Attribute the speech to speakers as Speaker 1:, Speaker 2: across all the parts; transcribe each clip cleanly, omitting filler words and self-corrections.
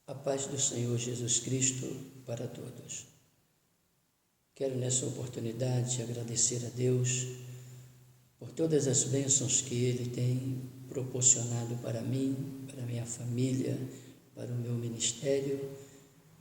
Speaker 1: A paz do Senhor Jesus Cristo para todos. Quero nessa oportunidade agradecer a Deus por todas as bênçãos que Ele tem proporcionado para mim, para minha família, para o meu ministério,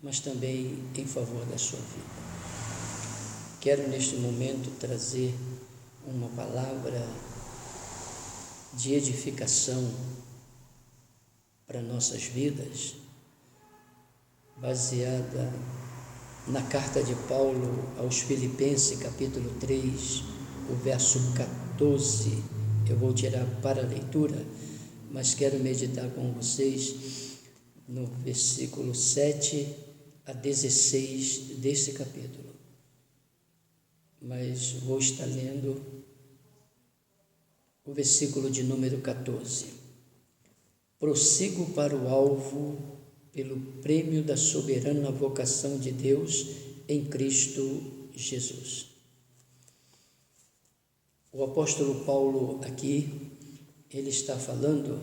Speaker 1: mas também em favor da sua vida. Quero neste momento trazer uma palavra de edificação para nossas vidas, baseada na carta de Paulo aos Filipenses, capítulo 3, o verso 14. Eu vou tirar para a leitura, mas quero meditar com vocês no versículo 7 a 16 desse capítulo. Mas vou estar lendo o versículo de número 14. Prossigo para o alvo pelo prêmio da soberana vocação de Deus em Cristo Jesus. O apóstolo Paulo aqui, ele está falando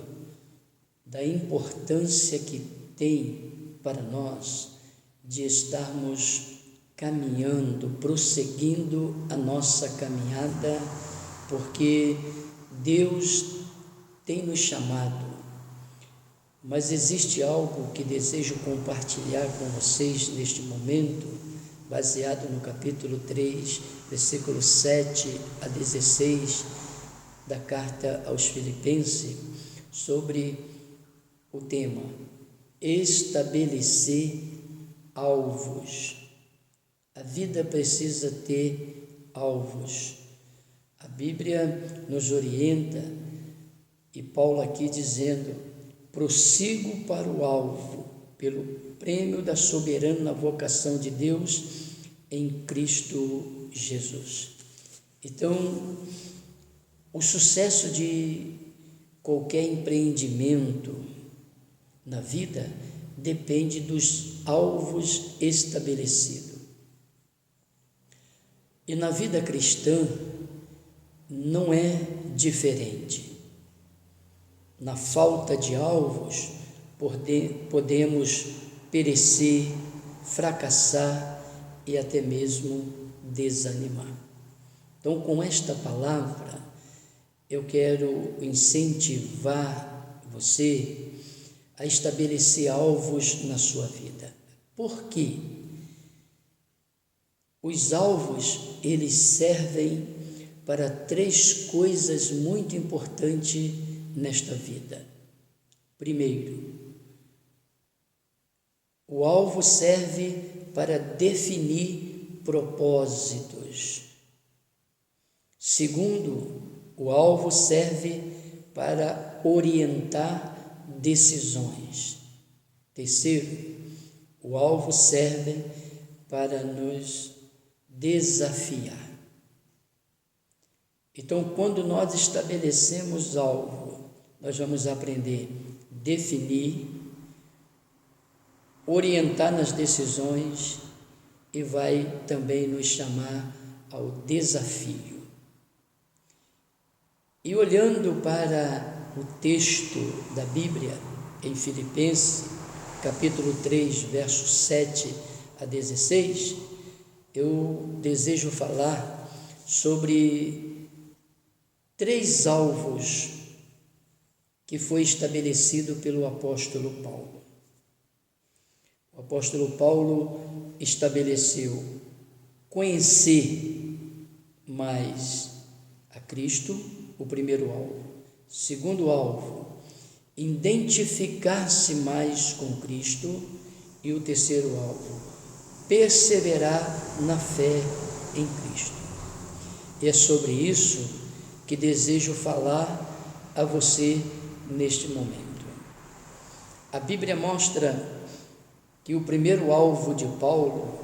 Speaker 1: da importância que tem para nós de estarmos caminhando, prosseguindo a nossa caminhada, porque Deus tem nos chamado. Mas existe algo que desejo compartilhar com vocês neste momento, baseado no capítulo 3, versículo 7 a 16 da carta aos Filipenses, sobre o tema estabelecer alvos. A vida precisa ter alvos. A Bíblia nos orienta, e Paulo aqui dizendo: prossigo para o alvo, pelo prêmio da soberana vocação de Deus em Cristo Jesus. Então, o sucesso de qualquer empreendimento na vida depende dos alvos estabelecidos. E na vida cristã não é diferente. Na falta de alvos, podemos perecer, fracassar e até mesmo desanimar. Então, com esta palavra, eu quero incentivar você a estabelecer alvos na sua vida. Por quê? Os alvos, eles servem para três coisas muito importantes nesta vida. Primeiro, o alvo serve para definir propósitos. Segundo, o alvo serve para orientar decisões. Terceiro, o alvo serve para nos desafiar. Então, quando nós estabelecemos algo, nós vamos aprender a definir, orientar nas decisões e vai também nos chamar ao desafio. E olhando para o texto da Bíblia, em Filipenses, capítulo 3, versos 7 a 16, eu desejo falar sobre três alvos que foi estabelecido pelo apóstolo Paulo. O apóstolo Paulo estabeleceu conhecer mais a Cristo, o primeiro alvo. Segundo alvo, identificar-se mais com Cristo. E o terceiro alvo, perseverar na fé em Cristo. E é sobre isso que desejo falar a você neste momento. A Bíblia mostra que o primeiro alvo de Paulo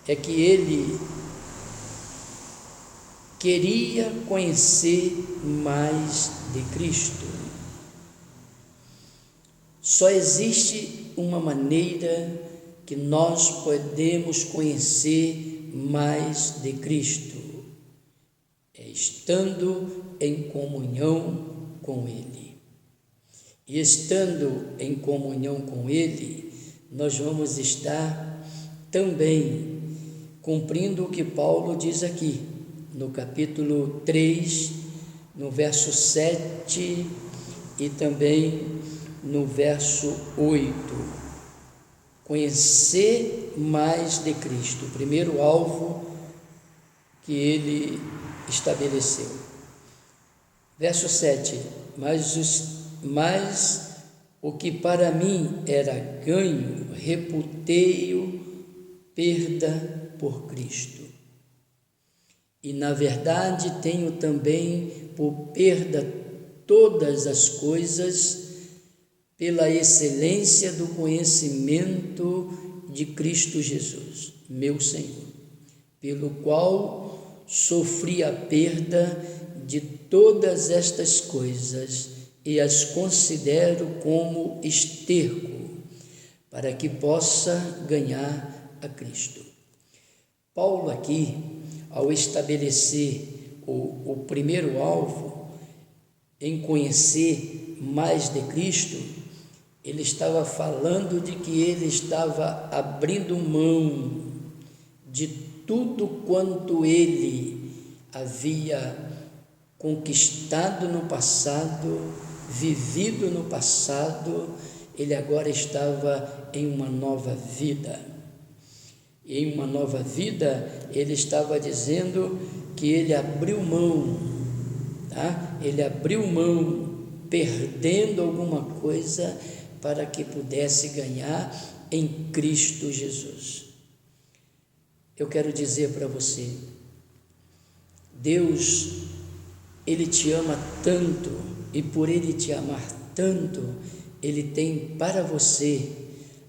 Speaker 1: é que ele queria conhecer mais de Cristo. Só existe uma maneira que nós podemos conhecer mais de Cristo, é estando em comunhão com Ele. E estando em comunhão com Ele, nós vamos estar também cumprindo o que Paulo diz aqui, no capítulo 3, no verso 7 e também no verso 8. Conhecer mais de Cristo, o primeiro alvo que ele estabeleceu. Verso 7, mas o que para mim era ganho, reputei-o perda por Cristo. E na verdade tenho também por perda todas as coisas, pela excelência do conhecimento de Cristo Jesus, meu Senhor, pelo qual sofri a perda de todas estas coisas e as considero como esterco, para que possa ganhar a Cristo. Paulo aqui, ao estabelecer o primeiro alvo, em conhecer mais de Cristo, ele estava falando de que ele estava abrindo mão de tudo quanto ele havia conquistado no passado, vivido no passado. Ele agora estava em uma nova vida. Em uma nova vida, ele estava dizendo que ele abriu mão, tá? Ele abriu mão, perdendo alguma coisa, para que pudesse ganhar em Cristo Jesus. Eu quero dizer para você, Deus, Ele te ama tanto, e por Ele te amar tanto, Ele tem para você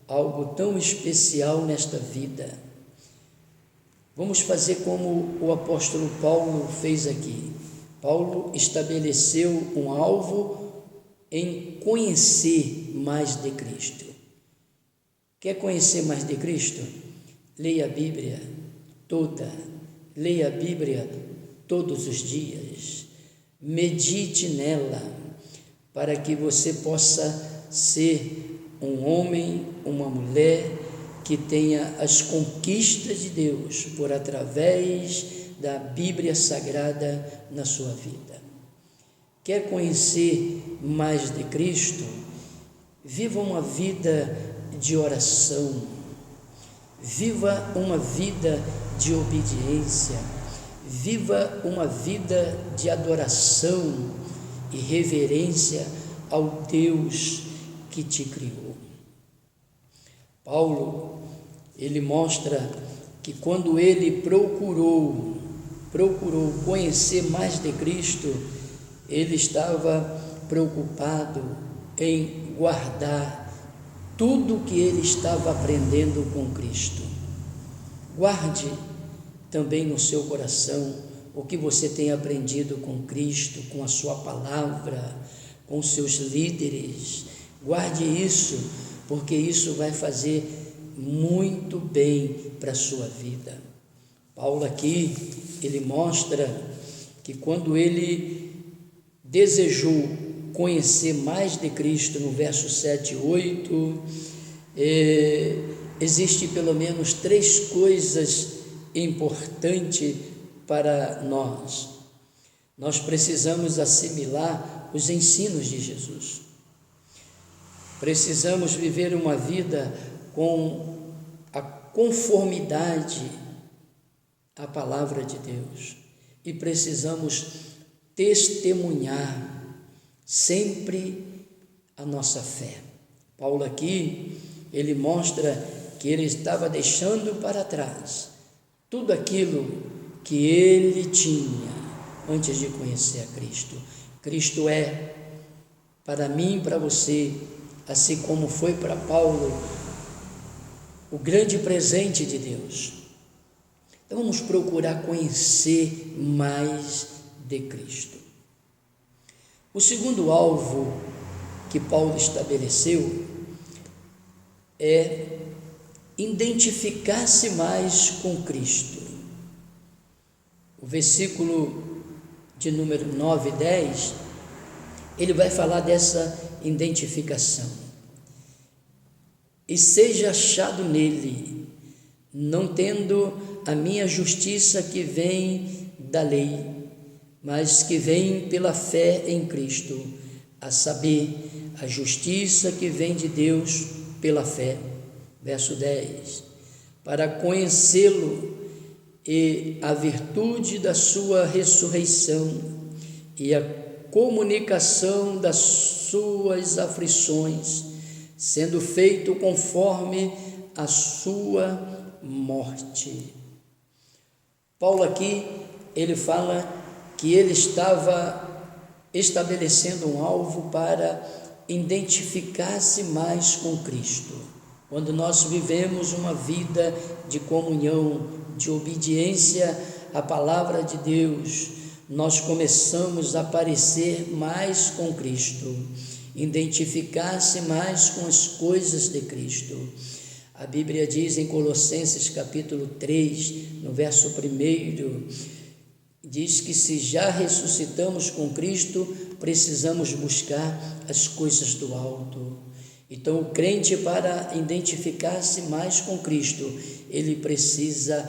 Speaker 1: algo tão especial nesta vida. Vamos fazer como o apóstolo Paulo fez aqui. Paulo estabeleceu um alvo em conhecer mais de Cristo. Quer conhecer mais de Cristo? Leia a Bíblia toda, leia a Bíblia todos os dias, medite nela, para que você possa ser um homem, uma mulher que tenha as conquistas de Deus por através da Bíblia Sagrada na sua vida. Quer conhecer mais de Cristo? Viva uma vida de oração, viva uma vida de obediência, viva uma vida de adoração e reverência ao Deus que te criou. Paulo, ele mostra que quando ele procurou conhecer mais de Cristo, ele estava preocupado em guardar tudo que ele estava aprendendo com Cristo. Guarde também no seu coração o que você tem aprendido com Cristo, com a sua palavra, com seus líderes. Guarde isso, porque isso vai fazer muito bem para a sua vida. Paulo aqui, ele mostra que quando ele desejou conhecer mais de Cristo, no verso 7 e 8, existe pelo menos 3 coisas importantes para nós. Nós precisamos assimilar os ensinos de Jesus. Precisamos viver uma vida com a conformidade à palavra de Deus. E precisamos testemunhar sempre a nossa fé. Paulo aqui, ele mostra que ele estava deixando para trás tudo aquilo que ele tinha antes de conhecer a Cristo. Cristo é, para mim e para você, assim como foi para Paulo, o grande presente de Deus. Então vamos procurar conhecer mais de Cristo. O segundo alvo que Paulo estabeleceu é identificar-se mais com Cristo. O versículo de número 9 e 10, ele vai falar dessa identificação. e seja achado nele, não tendo a minha justiça que vem da lei, mas que vem pela fé em Cristo, a saber, a justiça que vem de Deus pela fé. Verso 10: para conhecê-lo e a virtude da sua ressurreição e a comunicação das suas aflições, sendo feito conforme a sua morte. Paulo aqui, ele fala que ele estava estabelecendo um alvo para identificar-se mais com Cristo. Quando nós vivemos uma vida de comunhão, de obediência à palavra de Deus, nós começamos a parecer mais com Cristo, identificar-se mais com as coisas de Cristo. A Bíblia diz em Colossenses capítulo 3, no verso 1, diz que se já ressuscitamos com Cristo, precisamos buscar as coisas do alto. Então, o crente, para identificar-se mais com Cristo, ele precisa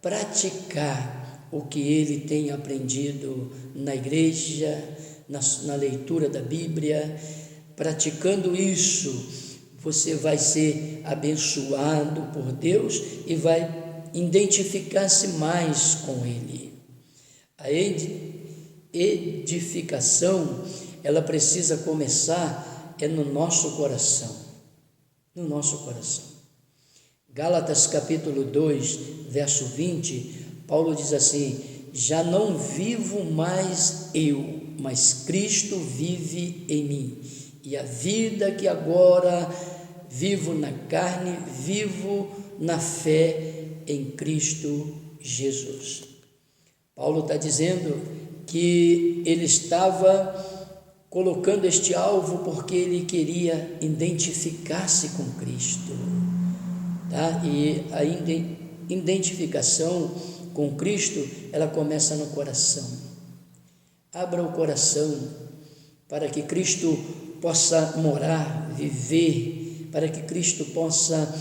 Speaker 1: praticar o que ele tem aprendido na igreja, na leitura da Bíblia. Praticando isso, você vai ser abençoado por Deus e vai identificar-se mais com Ele. A edificação, ela precisa começar no nosso coração, no nosso coração. Gálatas capítulo 2, verso 20, Paulo diz assim: já não vivo mais eu, mas Cristo vive em mim, e a vida que agora vivo na carne, vivo na fé em Cristo Jesus. Paulo está dizendo que ele estava colocando este alvo porque ele queria identificar-se com Cristo, tá? E a identificação com Cristo, ela começa no coração. Abra o coração para que Cristo possa morar, viver, para que Cristo possa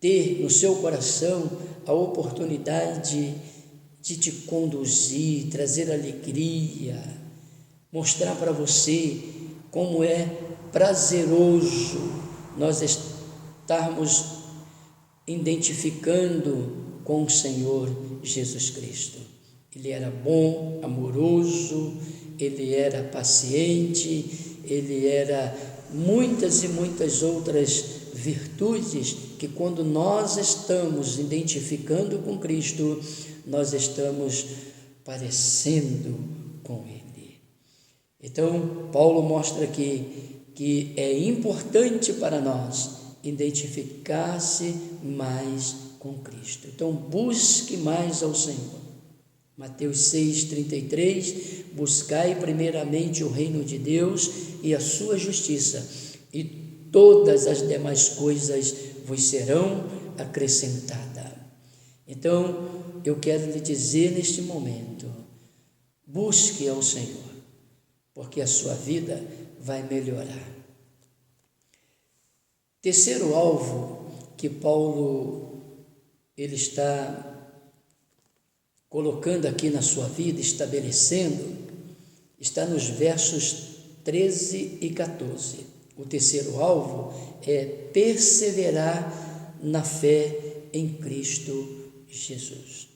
Speaker 1: ter no seu coração a oportunidade de te conduzir, trazer alegria, mostrar para você como é prazeroso nós estarmos identificando com o Senhor Jesus Cristo. Ele era bom, amoroso, ele era paciente, ele era muitas e muitas outras virtudes que, quando nós estamos identificando com Cristo, nós estamos parecendo com Ele. Então, Paulo mostra aqui que é importante para nós identificar-se mais com Cristo. Então, busque mais ao Senhor. Mateus 6,33: buscai primeiramente o reino de Deus e a sua justiça, e todas as demais coisas vos serão acrescentadas. Então, eu quero lhe dizer neste momento: busque ao Senhor, porque a sua vida vai melhorar. Terceiro alvo que Paulo ele está colocando aqui na sua vida, estabelecendo, está nos versos 13 e 14. O terceiro alvo é perseverar na fé em Cristo Jesus.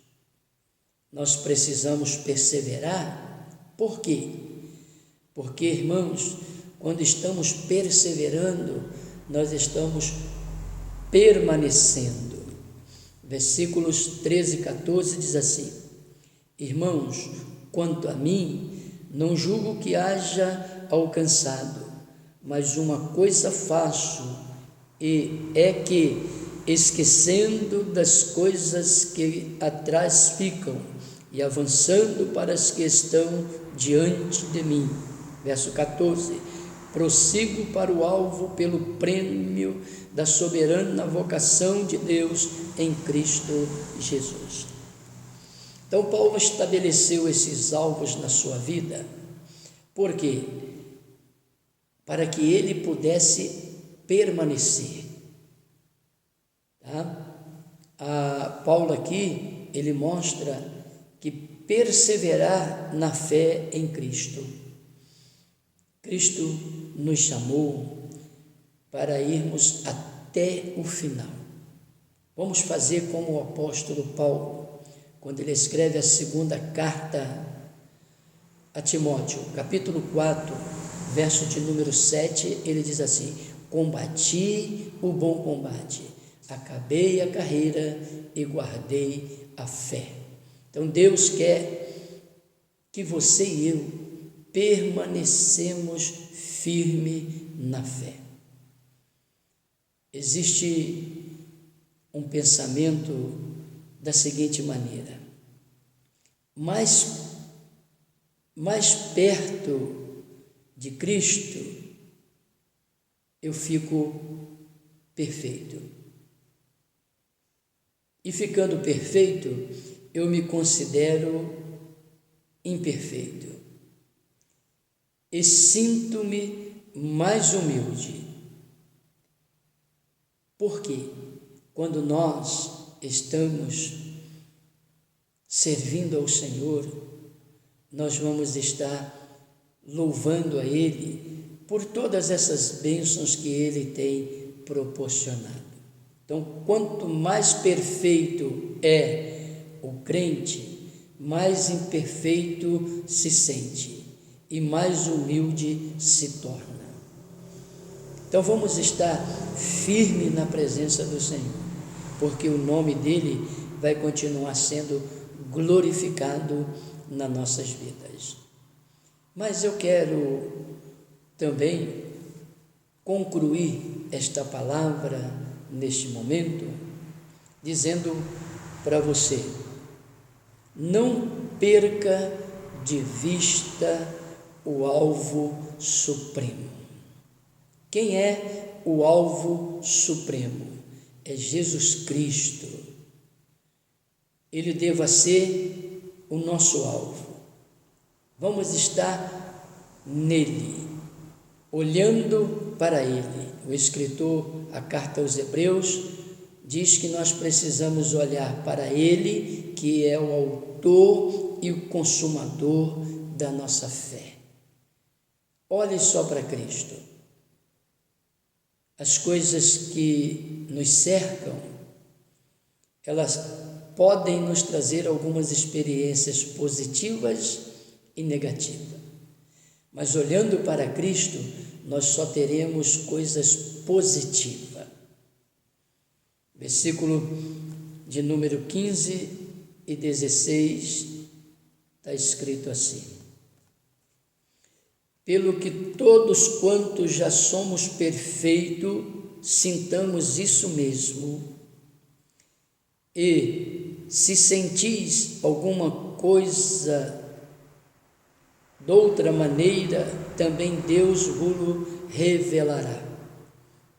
Speaker 1: Nós precisamos perseverar. Por quê? Porque, irmãos, quando estamos perseverando, nós estamos permanecendo. Versículos 13 e 14 diz assim: irmãos, quanto a mim, não julgo que haja alcançado, mas uma coisa faço, e é que, esquecendo das coisas que atrás ficam e avançando para as que estão diante de mim. Verso 14: prossigo para o alvo pelo prêmio da soberana vocação de Deus em Cristo Jesus. Então, Paulo estabeleceu esses alvos na sua vida, por quê? Para que ele pudesse permanecer. Tá? Paulo aqui, ele mostra que perseverar na fé em Cristo. Cristo nos chamou para irmos até o final. Vamos fazer como o apóstolo Paulo, quando ele escreve a segunda carta a Timóteo, capítulo 4, verso de número 7, ele diz assim: combati o bom combate, acabei a carreira e guardei a fé. Então Deus quer que você e eu permanecemos firme na fé. Existe um pensamento da seguinte maneira: mais perto de Cristo eu fico perfeito. E ficando perfeito, eu me considero imperfeito. E sinto-me mais humilde. Porque quando nós estamos servindo ao Senhor, nós vamos estar louvando a Ele por todas essas bênçãos que Ele tem proporcionado. Então, quanto mais perfeito é o crente, mais imperfeito se sente e mais humilde se torna. Então, vamos estar firme na presença do Senhor, porque o nome dEle vai continuar sendo glorificado nas nossas vidas. Mas eu quero também concluir esta palavra neste momento dizendo para você: não perca de vista o alvo supremo. Quem é o alvo supremo? É Jesus Cristo. Ele deva ser o nosso alvo. Vamos estar nele, olhando para ele. O escritor, a carta aos Hebreus, diz que nós precisamos olhar para ele, que é o autor e o consumador da nossa fé. Olhe só para Cristo. As coisas que nos cercam, elas podem nos trazer algumas experiências positivas e negativas. Mas olhando para Cristo, nós só teremos coisas positivas. Versículo de número 15 e 16 está escrito assim: pelo que todos quantos já somos perfeitos, sintamos isso mesmo, e se sentis alguma coisa de outra maneira, também Deus vos revelará.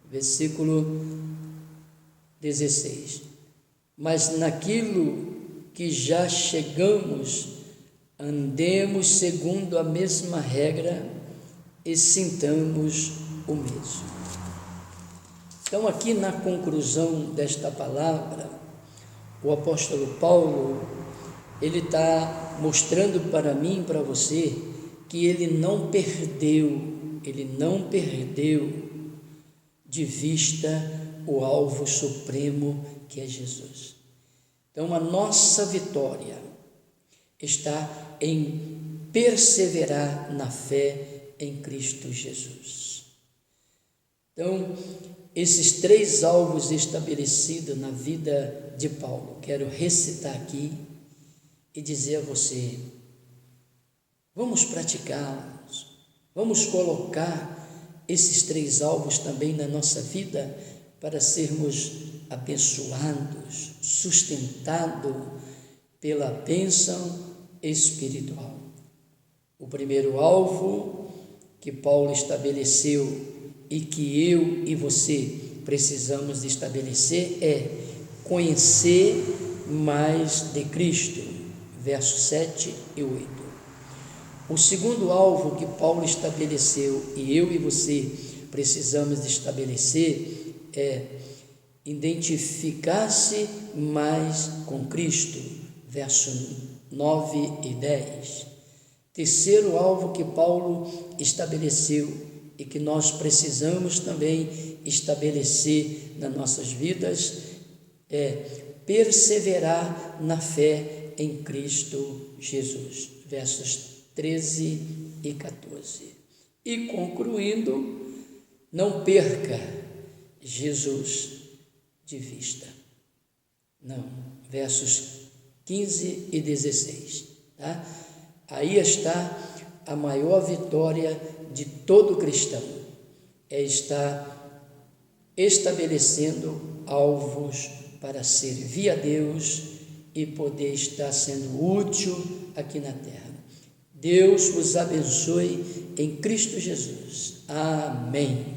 Speaker 1: Versículo 16: mas naquilo que já chegamos, andemos segundo a mesma regra e sintamos o mesmo. Então, aqui na conclusão desta palavra, o apóstolo Paulo, ele está mostrando para mim e para você que ele não perdeu de vista o alvo supremo, que é Jesus. Então, a nossa vitória está em perseverar na fé em Cristo Jesus. Então, esses 3 alvos estabelecidos na vida de Paulo, quero recitar aqui e dizer a você: vamos praticá-los, vamos colocar esses 3 alvos também na nossa vida para sermos abençoados, sustentados pela bênção espiritual. O primeiro alvo que Paulo estabeleceu e que eu e você precisamos estabelecer é conhecer mais de Cristo, versos 7 e 8. O segundo alvo que Paulo estabeleceu e eu e você precisamos estabelecer é identificar-se mais com Cristo, verso 9 e 10. Terceiro alvo que Paulo estabeleceu e que nós precisamos também estabelecer nas nossas vidas é perseverar na fé em Cristo Jesus, versos 13 e 14. E concluindo, não perca Jesus de vista. Não, versos 15 e 16, tá? Aí está a maior vitória de todo cristão, é estar estabelecendo alvos para servir a Deus e poder estar sendo útil aqui na terra. Deus os abençoe em Cristo Jesus. Amém.